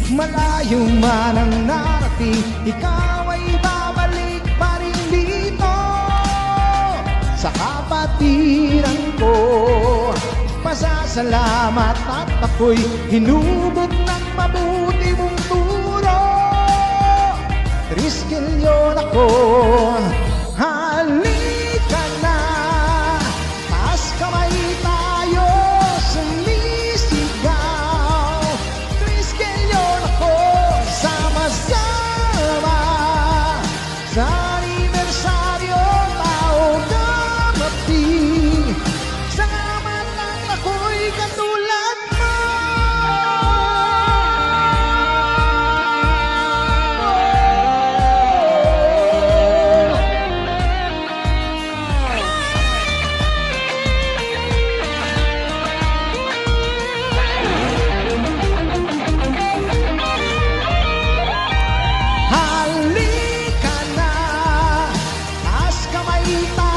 Malayo man ang narating, ikaw ay babalik pa rin dito. Sa kapatiran ko, pasasalamat at ako'y hinubog ng mabuti mong turo. Triskelyon ako, halika na, taas kamay tayo, sumisigaw. Triskelyon ako, sama-sama, sa anibersaryo tao gamapi. Salamat lang ako'y katulad mo. Halika na, taas kamay tayo.